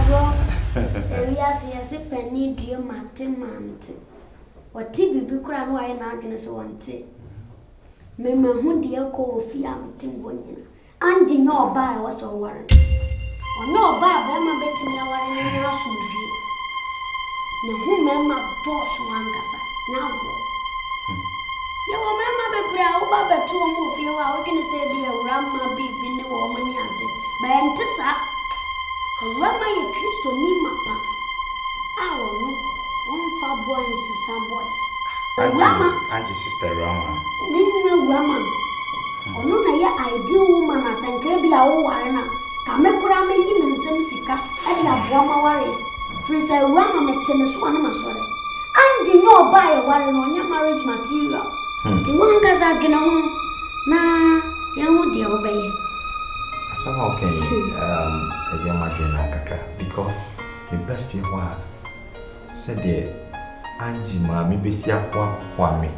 Yes, yes, a penny, dear Mante. What tea be crying why an argument so one tea. Member who dear call Fiam Timbonia. And you know, buy was a warrant. Or no, buy Bama betting your warrant in your house. No, who mamma boss one cassa now. Your mamma be brow, Baba, 2 more few hours can say, dear Rama be in the woman yard. By Antissa, Rama, a Christo, Nimapa. I will know. One far boys, some boys. Rama, Auntie sister Rama. Nina Rama. Oh, no, I do woman as and Crabby, our warner. Kamekura making and some Sika, and a Rama warrior. Freeze a Rama makes in the swan, my sorry. And you know, buy a warren on your marriage material. The one cause I can own. Nah, you dear obey. Somehow can I get my kaka because the best you want. Said the Angie mammy be see a me.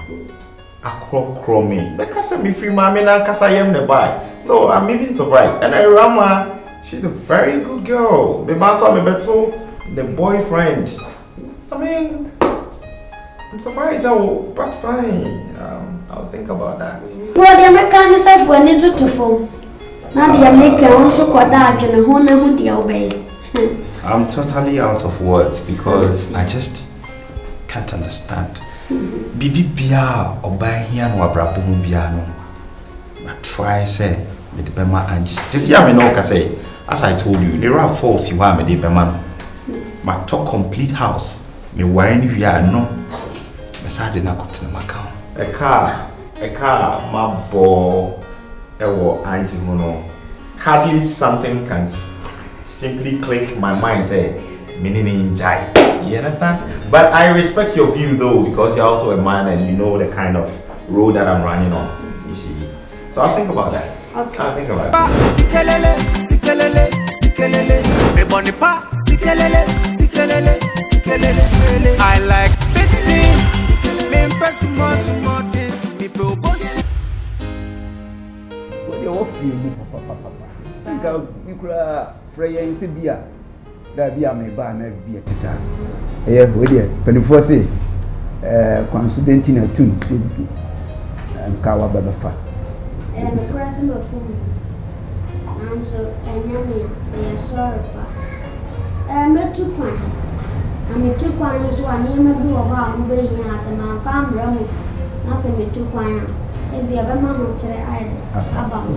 A crow me. Because I'm free mammy now because I am the buy. So I'm even surprised. And I Rama, she's a very good girl. The master me better the boyfriend. I mean I'm surprised but fine. I'll think about that. Well, the American is for any to phone. Now the American also got that and a whole name would obey. I'm totally out of words because I just can't understand. Bibi bia oba hia no abrabomu bia no. I try say with the Berima Angie. This year me no ka say as I told you there are faults you want me the Berima no. My talk complete house. Me worry we are no. Me say dey na go to my account. A car my boy ewo Angie no. Hardly something can simply click my mind say meaning enjoy. You understand? But I respect your view though because you're also a man and you know the kind of road that I'm running on. You see. So I'll think about that. Okay. I'll think about it. I like fitness. Me impressing more things. People what you feel papa. Think you could Freya in Sibia. That be a me ban and be a tisa. Eh, with you, 24 say, considenting a tune and Kawa Babafa. And the present of food. And so, and yummy, they are sorry. I met 2 points. I met 2 points, so I never do about who be here as a man farm rummy. Nothing with 2 points. If you have a man who say, I about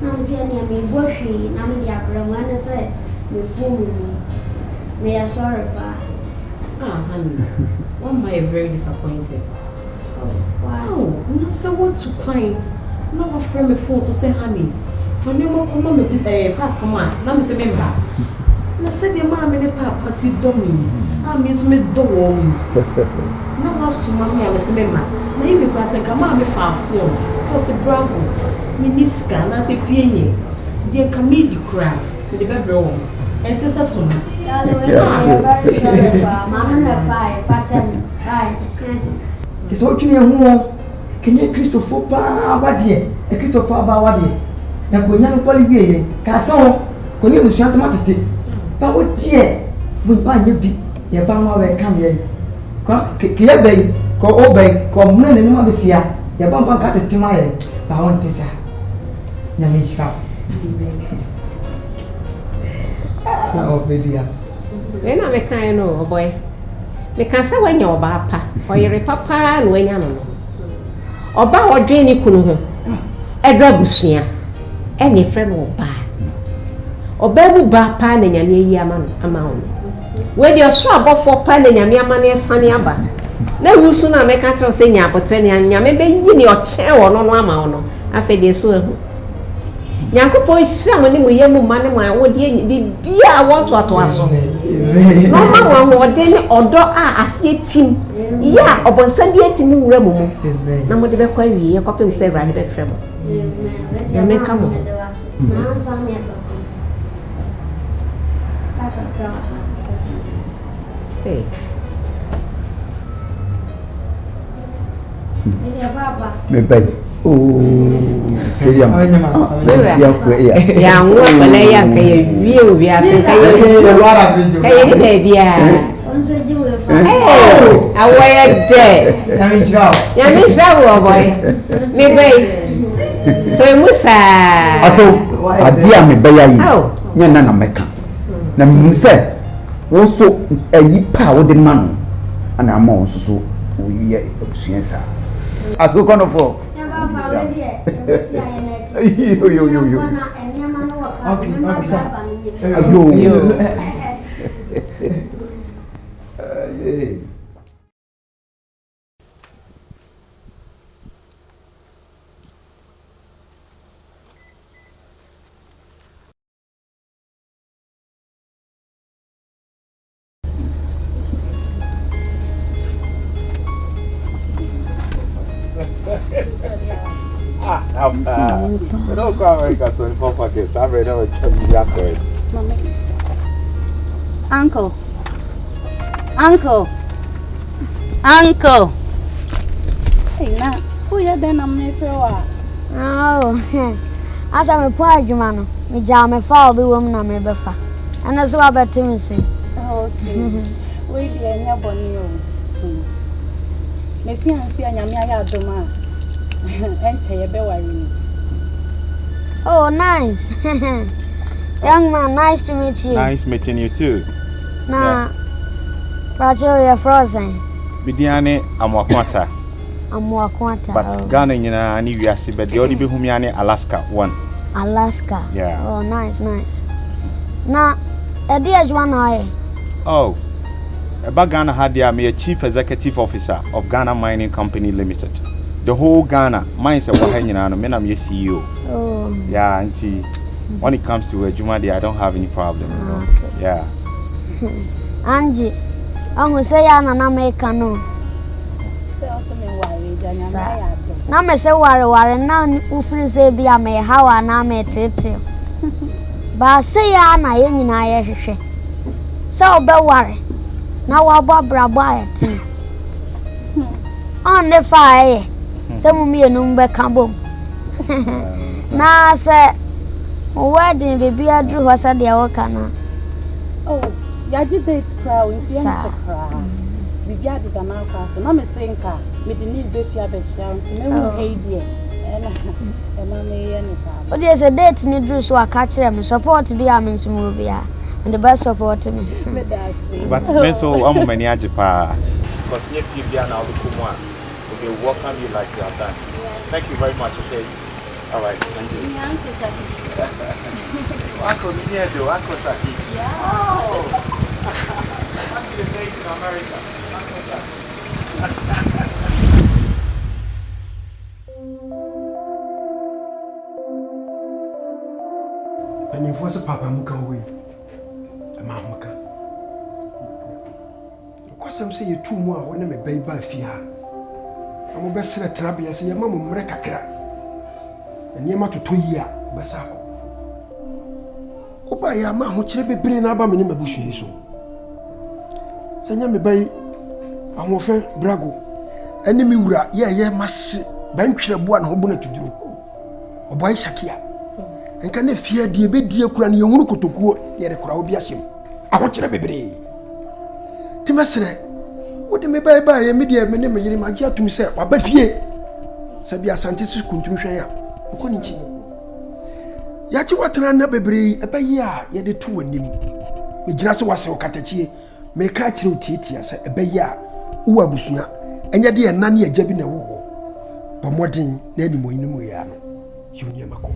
now, see any me bushy, now me the upper when I said, me fool me. They are sorry, pa. Ah, honey. Why am I very disappointed? Oh, why? Oh, not so what to find. Not a friend of phone, so say, honey. For me, more come on, come on. Let me say, member. I said, your mom and the papa see dummy. I miss me dome. Now, what's mammy? I was a member. Maybe because I come on with our phone. What's a bravo? Miniska, and I say, Fienny. Dear Camille, you cry to the bedroom. And it's a son. Very sorry, pa. Mamma, pie, pattern, pie. It's all you can you Christopher Ba, dear? A Christopher Ba, dear. Now, when young Polly, Casson, when you was automatic. But what dear, we find you be your bama where come here. Kiabe, call obey, call men and Mabisia, your bamba got it to my head. I want this. Namisha. Oh, baby. When I'm a kind of boy, because I went your papa or your papa and when you know. Or bow or drain you couldn't a drabusia, any friend will buy. Or baby bar pan and your yaman amount. Where your swab of 4 pan and your yaman and sunny abba. No, you sooner make a trust in your potential and maybe in your chair or no amount. I fed you so. Nyankopon hira woni mu yemu mane mu awode bibia a wonto atoaso no ma wode ni odo a asie tim ya obonsan bi atimi wura mu mu na mo de be kwa wie e kopem se bra de be frem ya me ka mo na san me ba hey Baba. Me beg. Oh. William. Ya ngwa bale ya ka ye wiu bia se ka ye ni baby a Onso ji we fa. Awaya de. Ya mi shrawo boy. Me bay. So musa. Aso adia me baya yi. Nya na meka. Na mse wo so ayi pa wo de ma no. Ana ama wo so wo ye obusuensa. Aso kono fo. Ya ba fa we de. Ti aye na Yo. Na eniama no wa ka. Yo. I don't go America 24 pockets. I'm ready to check the record. Uncle. Hey, na, who ya then am me fewa? Oh, asa me po adwuma no. Me ja me fa obi wo mu na me be fa. Ana so abeto me se. Okay. We be anya boni o. Me fiancé anyame aya adoma. Enche ye be wari. Oh, nice. Young man, nice to meet you. Nice meeting you too. Nah, Rajo, you're frozen. Bidiane Amwakwata. Amwakwata. But Ghana nyina ni wiase but the only be humi ane Alaska one. Alaska. Yeah. Oh, nice. Now, edi ajwa na aye. Oh. Eba Ghana had there me a chief executive officer of Ghana Mining Company Limited. The whole Ghana mine say wa nyina no me na me CEO. Oh. Yeah, auntie. When it comes to Ejuma, I don't have any problem, you know. Okay. Yeah. Angie, I'm say ya na make no. Say also me wari anyame aya adoma. Na me say ware na ufiri say bia me hawa na me tete. Ba say ya na ye nyina ye hwehwe. Say obe ware. Na wa bo brabo ayete. On the fire. Say mu mienu mbe kan bom. Na say wedding baby adru ho say de wo kana. Oh, ya ji date crowd in fiancé crowd. Bibi adida na kwa so na me senka me de need be fia be chia so me hu hey die. Na me ye ne sa. O dey say date ni dru so aka kire me support bi am nsum bi a. And the best support me. But me so I'm many ajipa. Because if you be an Alukumwa, we will welcome you like you have done. Thank you very much, okay? All right, thank you. Uncle Niedo, Uncle Saki. Yeah. Oh! I'm the base in America. Uncle Saki. And if was a papa muka away, a mamaka. Of course, I'm saying you 2 more when I'm a baby by fear. I'm best at Trabi as your mamma Mrekakra. And Yama to 2 years, Basako. Oba Yama, who should be bringing up a minimum bush. Sanya me bay, I'm often Brago. Enemy Ura, yeah, must bench a one hobuna to do. Or boy Shakia. And can if fear the bed dear Kuran Yomuko to go near the crowd be ashamed. I want you to be brave. Timasre, what may buy a media minimum in my jar to myself, or Bethie? Sabia Santis continuation. Kunichi. Yati what an annabebre, a bayar, yet the 2 and him. We just was so catachi, make catch you titias, a bayar, Uabusia, and yet dear Nanny a jabin a war. But more than any more in Muyano. Junior Mako.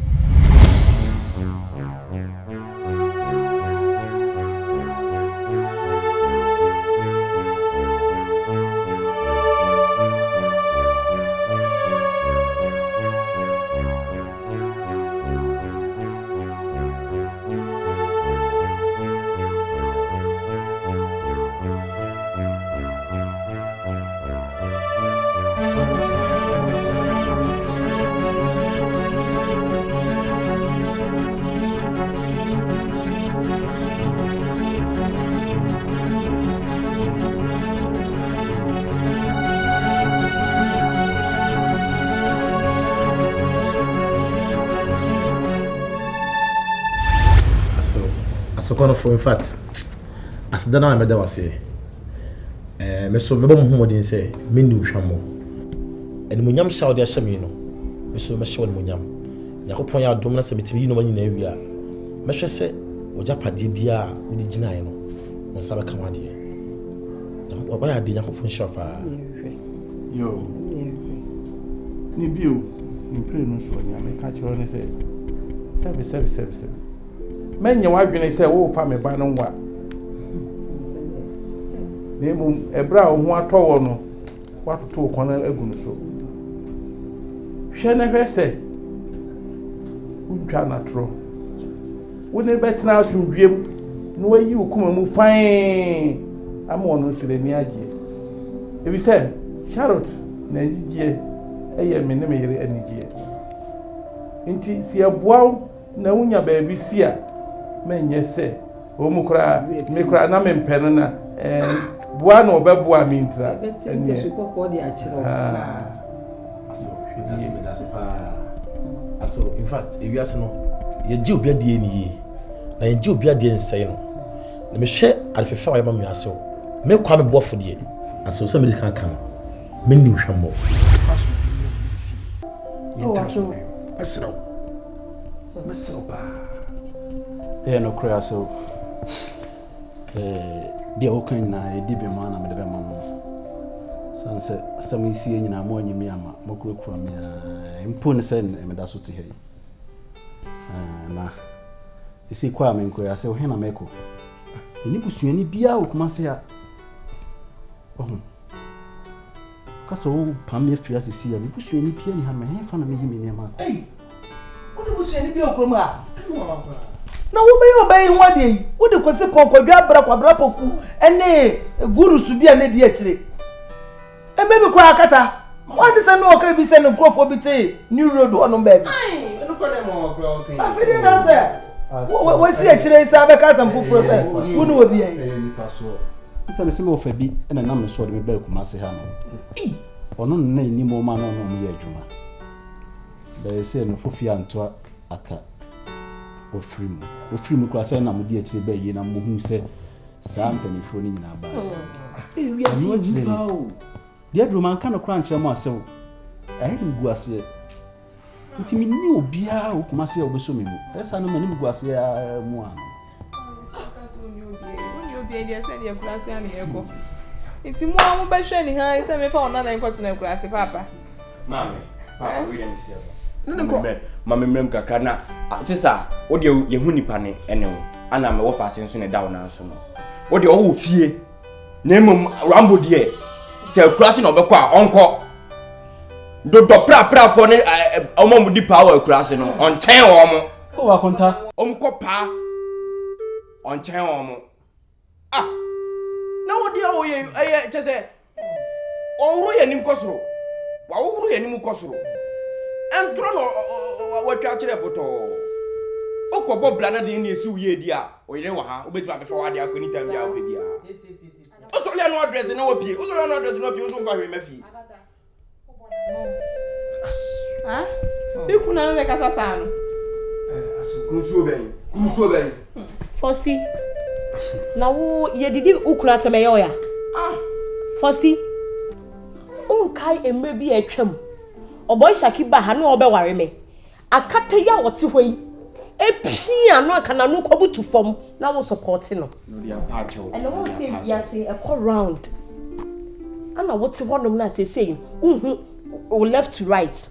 for in fact as the na me da wase me so me bo mo modin say me ni hwamo eni munyam shaw de ahyame no me so me shaw munyam yakopon ya dom na se metimi yi no manyi na awia me hwe se ojapade bia wo di ginae no won sabe kamade oba ya de yakopon shaw pa yo ni bio ni pray no so nya me ka chiro ne se service menye wadwene se wo fa me ba no wa nemu ebra wo ho atọwọ no watoto kwan agu no so hwe na hwe se untwa na tro wo ne betina asumdwem no wayi okuma mu fan ama ono sire ni agye ebi se Charlotte na agye eye me ne me yere anigye nti si aboa na unya baabi si a menye se o mu kra me kra na me mpene na boa no obeboa mi ntra ente shikoko de achiro aso in fact if you ask no ye ji obi ade ni yi na ye ji obi ade nsai no na me hwe alfefa wa ma aso me kwa me boafo de aso so me kan kan me ni hwamo Masro pa. No cry so. Dia okan na edi be ma na me de be ma no. Sanse asam isi nyina mo anyimi ama mokura me mpo ne se me da so te he. Na isi kwa me nko ya se wo he na meko. Ni busuani bia okuma se ya. Kasa wo pam ye fia sisi ya ni busuani bia ni ha me he fa na me yimi ne ma. Wode busuani bia okuma a. Na wo be yo be nwa de wo de kwese pokwadwa kwabra poku ene guru su bia ne di akire. Maybe kwa akata. What is no okay be send crofo bi te new road on baby. Ai, no kode mo kra okay. Afidi na say. We see akire isa be ka sam fufuro say. Wo no obi en. Ni faso. Isa me se me ofa bi na na me so de me ba kuma se ha no. Ono na ni mo ma no no mo ye adwuma. Be se no fofia anto ata. Ofrim kura say na mo di akire ba yi na mo hu se saa mpanifo ni nyina ba. We are seeing Dia man kan okra nkyere mo asew. Ahedi mgu ase. Nti mi ni obia okuma se obeso me mu. Esa no mani mgu ase mu ano. Onye obi dia se dia kura ase ana yeko. Nti mu amu ba hwe ni han se me fa ona na nkwoto na kura ase papa. Mame, papa we dem sia. Nko. Mame mrem kakra na sister, wo de ye hu nipa ne ene wo. Ana me wo fa ase nso ne dawo na nso no. Wo de wo fie. Na emom rambo de se kurasi na obekọ a onko dodo pra for ne omo di power kurasi no onchen omo ko wa konta omko pa onchen omo na wo dia wo ye chese owuru ye nim kosoro wa owuru ye nim kosoro entro no wa twa kire boto okobo bla na de ni esi wo ye di a oyire wa ha obetu abefa wa de akoni tam ya opedia Otolia no address na opie. Otolia no address na opie so fa hwe mafi. Ah? Bikuna no kasa sa no. Kunsuo ben. Fosti. Na wo ye didi ukura teme yo ya. Fosti. Unkai emme bi atwam. Oboy shaki ba ha no obe ware me. Akata ya wote hoi. Epia no akana no kobutu fom na wo support no. No dia pacho. And I won't say yes a call round. And I what one of na say or left to right.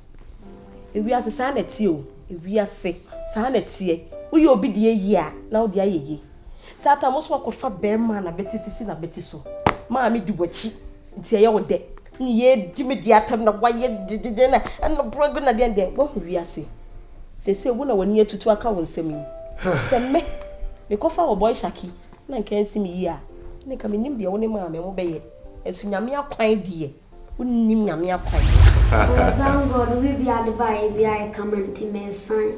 If we are sanity o, if we are say sanity, we obi de ye now dia ye. Sata most work for Berima na beti sisi na beti so. Ma mi du wachi nti ye wo de. Ye jimi dia tam na waye de na and no program na de wo we are say. Say wo na wani atutu aka won semi. Se me kofa o boy shaki na nkan si mi yi a ne ka menim de wo ne ma me mo beye esu nyame akwan de unnim nyame akwan. Thank God we be advised be I comment me sign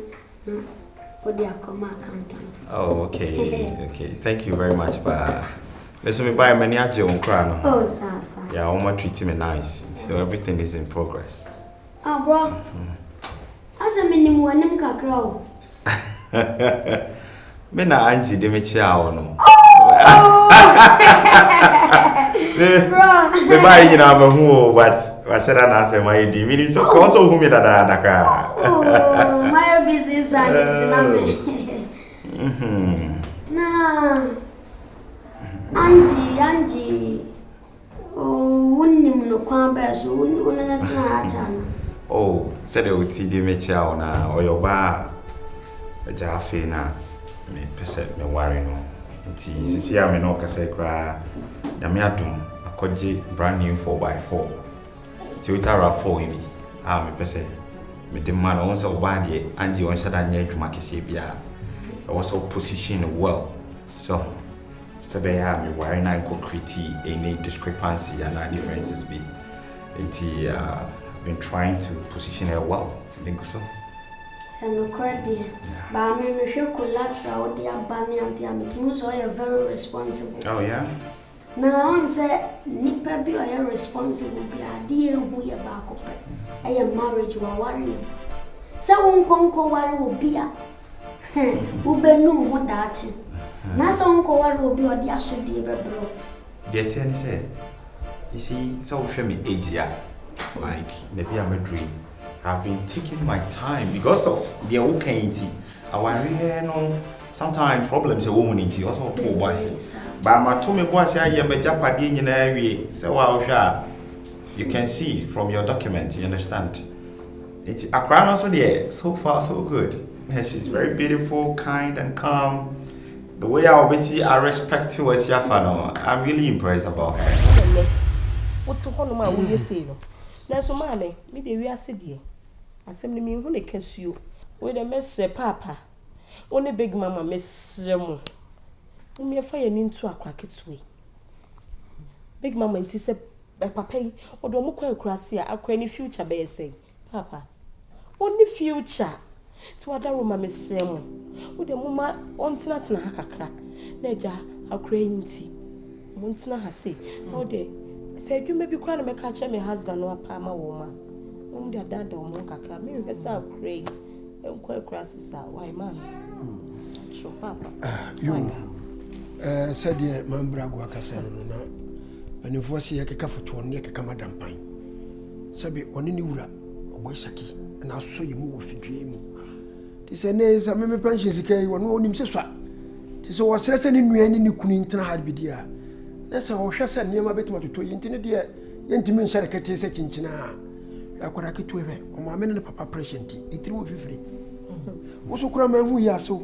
for the accountant. Oh, okay. Thank you very much, ba. Let's me buy many AGYA on crown. Oh, sir. Yeah, Oma treating me nice. So everything is in progress. Oh, bro. As a minimum one kakra. Me na Angie de me chia no. The buy you know who but what should I say my di me so also who me da kra. Oh, my business and na Angie oh wonnim no kwan ba so wonnya tena acha no. Oh, said they would see the me chia na or your ba jafe na me pese me worry no. Nti sisi a me no ka say kra na me adum akogye brand new 4x4 Toyota RAV4 ini me pese me de man on so ba de Angie on shada nya adwuma kese bia also position well so be me worry na ko create any discrepancy and differences be nti been trying to position her well think so. And credit, but I'm sure collateral they are banning and so you're very responsible. Oh yeah. Now I say nipa be are responsible be idea who you back up. I am marriage wa worry. So won konko worry will be a who be no mo dachi. Na so won worry will be or dia so die be bro. They tell say you see so show me AGYA like maybe I'm a dream. I've been taking my time because of the okay. I know sometimes problems a woman into also two boys. But my two boys I am a Japanese in every so you can see from your document, you understand. It's a crown also there. So far so good. She's very beautiful, kind and calm. The way I always see I respect her as Yafano. I'm really impressed about her. What's one of my way say no? That's so mommy, me the we are sitting. Asem me hu ne kasuo we the mess papa one big mama mesrem me fa ya ni ntu akraketwe big mama nti se papa yi odo mo kwa akurase a akra ni future be say papa only future ti wada ro ma mesrem wo de mama ontina tena ha kakra na eja akra nti mo ntina ha say no de say adwuma bi kwa na me ka cha me husband no apa ma wo ma the dad or more kakra me vesa Craig and quite crosses out why man sure papa you said the man brago akaseno na and if was here keka foto ne keka madam pan sabi oni ni wura oboy saki na so yemu wo fidue mu ti se ne sa me pension sika yi wono onim se so ti so wo srese ne nua ni kunu ntena ha bidia na sa wo hwese ne ma betuma toto yi ntene de yentimi nshare kete se chinchina akwara kitwewe o ma me ne papa present itiri wo fifiri wo so kura ma hu ya so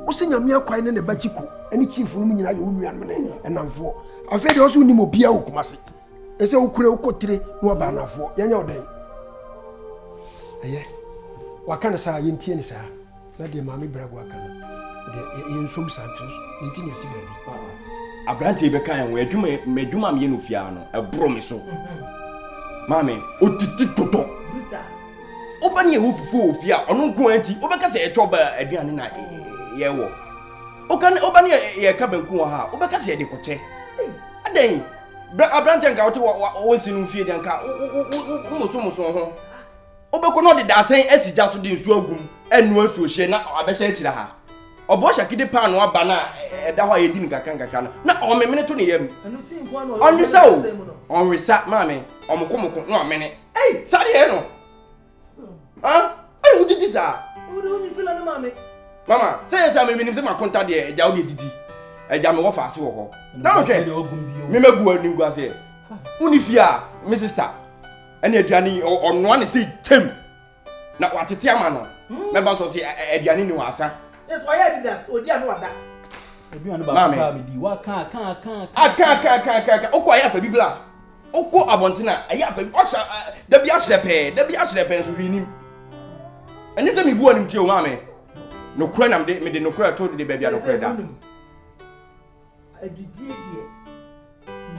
wo se nyame akwai ne bachiko ani chief no nyina ye wo nua no ne enamfo afede wo so ni mo bia wo kumase ese wo kura wo kotire no oba anafo yenya odan eye wakana sa yentie ne sa na de ma me brago akana de yensom sa nso yenti ne ti baabi abrante be kan wo adwuma me no fia no ebro me so mami otiti toto obani ewu fufu ofia onu nko anti obeka se echoba aduane na yewo obani ye ka banku wo ha obeka se de koche adan abrante nka wote wo sinu fie de nka muso ho obeko no de dasen asija so de nsu agum enu asu ohie na abehya akira ha obo shakide pa no aba na eda ho ayedi nkaka na o memene to ne yam onu so on resa mami omukomoko no amene sare he no ai udidi sa udidi fila na mama say say me nim say ma konta de eja wo de didi eja me wo fa ase wo ho na o ke me megu anim gu ase uni fia me sister ene aduane ono ane say tem na watete ama no me ba so say aduane ni wasa yes why did that odi anu wada aduane ba ka me di wa kan okwa ya fa bibla okko abontina aya fa osha da bi ahrepe so hwinim ene se me bu anim tie o ma me no kura nam de me de no kura to de bia no kura da adidie die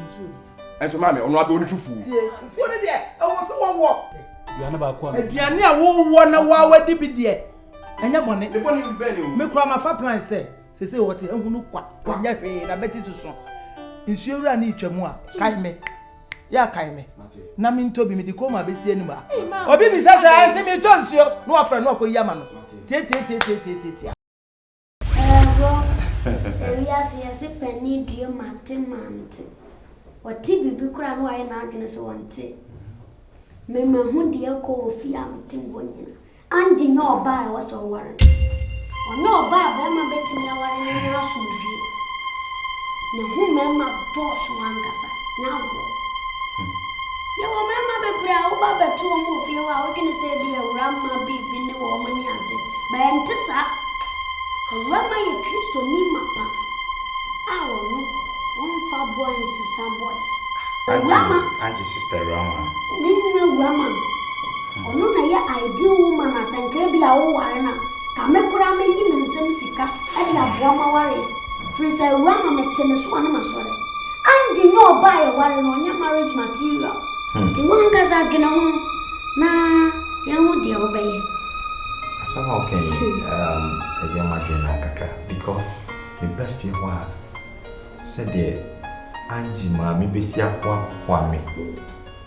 nso enso ma me ono abe oni fufu fufu ne de e wo so wo aduane ba ko aduane a wo na wa wadi bi de enya bone me bone bi bene o me kura ma fa plan se wote ehunu kwa nya hwe na beti suso nsuo wura na itwamu a kai me ya kai me na mi ntobi mi di ko ma be sie ni ba obi bi sasa anti mi to nsuo no afra no akoyi ama no tie class yes penny dear matemante. What Tibi Bukra no I na gonna so want. Mema hundi ya ko fia mtingonyina. Anji no buy was so warrant. Or no buy Bema betting ya warrant in your sumbi. No who mema boss wangasa. Now go. Ya wa mema be bra o ba betu o mu fie wa we can say be rama bibi ne wo mani ante. Ba entisa rama ye Kristo ni mapa. Awo no one fa boys boys. Rama Auntie sister Rama. Nini Rama. Ono na ya ideal woman asanka bia wo ware na. Ka me kura me yi ne nsem sika. E bia boa ma ware. Free say Rama me tene so na masore. Andi no buy ware no nya marriage material. Ti won ga sa gena ho na ya hu dia wo baye. Asama okay. I am again kaka because the best you want said there Angie mami besi akwa kwa me.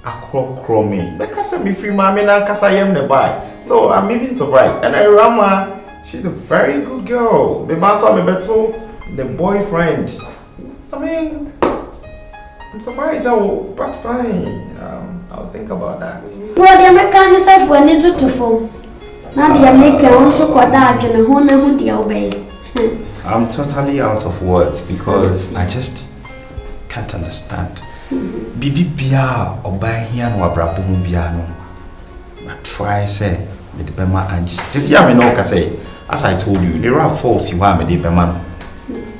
Akro me. Because me free mami na kasa yem ne buy. So I'm even surprised. And Rama, she's a very good girl. Me baso me beto the boyfriend. I mean, I'm surprised. But fine. I'll think about that. Bro, they make kind of when you to phone. Now they make a also quadra and who na who they obey. I'm totally out of words because I just can't understand. Bibi bia oba hia no abrabo mu bia no. I try say me the bema Angie. Sisi ya me no ka say as I told you there are false you want me the bema no.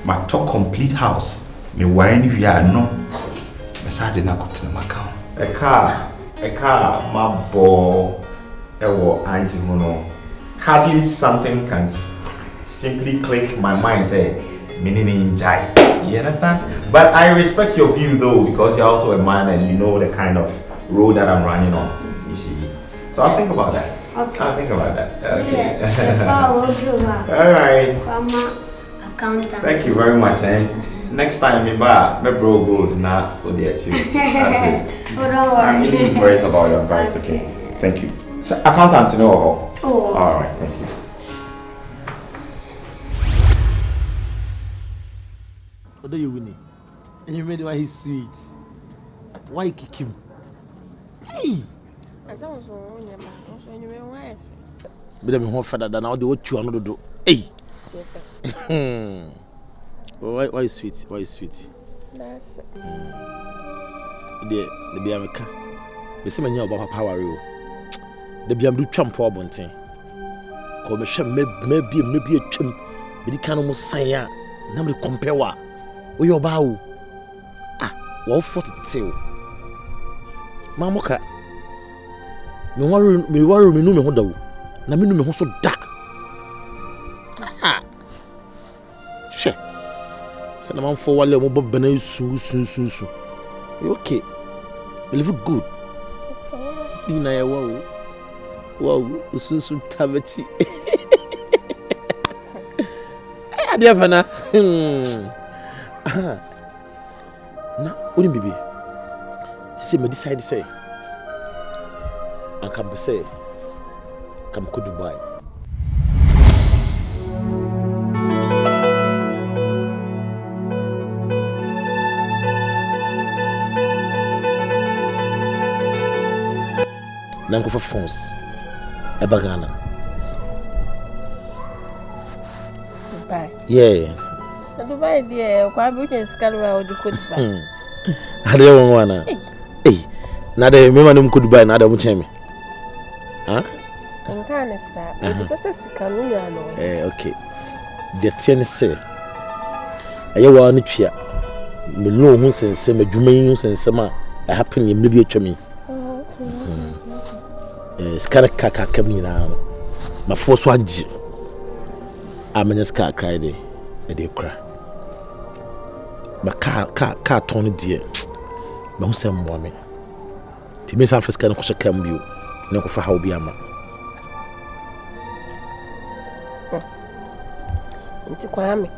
My talk complete house. Me worry ni wi no. Me sa de na kotina makao. A car my bo ewo Angie ho no. Hardly something can simply click my mind say meaning jai. You understand? But I respect your view though because you're also a man and you know the kind of road that I'm running on. You see. So I'll think about that. Okay. I'll think about that. Okay. Yeah, alright. Farmer accountant. Thank you very much, Next time me bro go to na for the serious. That's it. Oh, don't worry. I'm really impressed about your advice, okay? Thank you. So, accountant, no. Oh. Alright, thank you. What do you win? And you made why he's sweet. Why kick him? Hey! As I was on your man, also anyway, wife. But I'm more further than all the what you are not do. Hey! Why sweet? Why sweet? That's the Biamaka. The same year about power. The Biam champ for bunting. Commission maybe a chum, but the can almost say, Namely compare what. We your bow. What for the tail? Mamoka. Me worry me no me hoda wo. Na me no me ho so da. She. Sana man for wale mo bana su. Okay. You live good. Dina ya wow, su tabachi. Ade afana. Na oni bibi. Se me decide say I can say come to Dubai. Nanko for France. Ebagana. Dubai. Yeah. Dubai dear, kwa buke skalwa o diko Dubai. Ade wonwana. Eh. Na de me manum ko Dubai na da mu cheme. Ah? Nkane sa. Ebisa Sika no ya no. Okay. De tiene se. Aye wa no twia. Me lo hu sense ma dwuma yi hu sense ma happen yem bi atwami. Skara kaka kam nyina ma force agi. Amanya ska cry de. E de kra. Ba ka ton die. Ba hu se mo me. Ti me san fiska no ko shakam bio. Ne ko fa ha obi ama. Nti kwa me.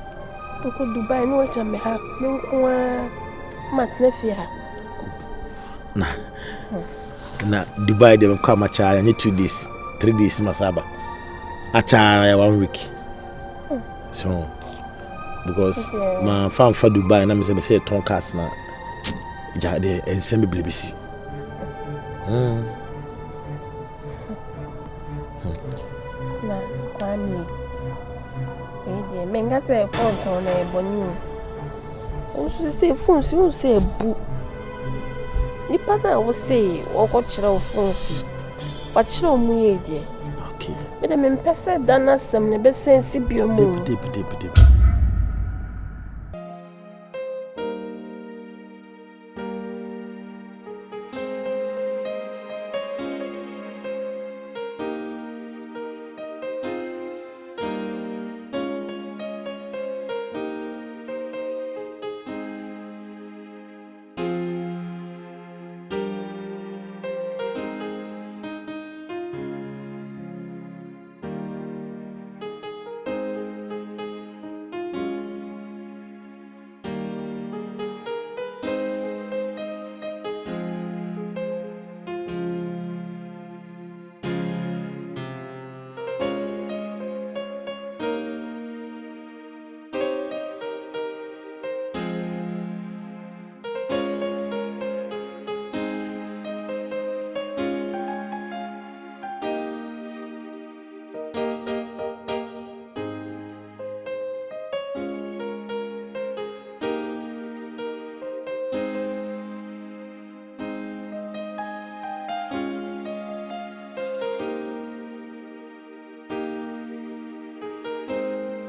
Ko Dubai no wacha me ha. Me nko matna fi ha. Na Dubai de ko amacha ya 2 days, 3 days masaba. Acha ya 1 week. So because my farm for Dubai and I'm say ton cars na ja de ensem beblebisi na kwani de menga say phone ton na eboni o so say phone so say bu nipa na wo say wo ko kire wo phone wa kire mu ye de okay me de me pese dana sem ne be sensi bi mu deep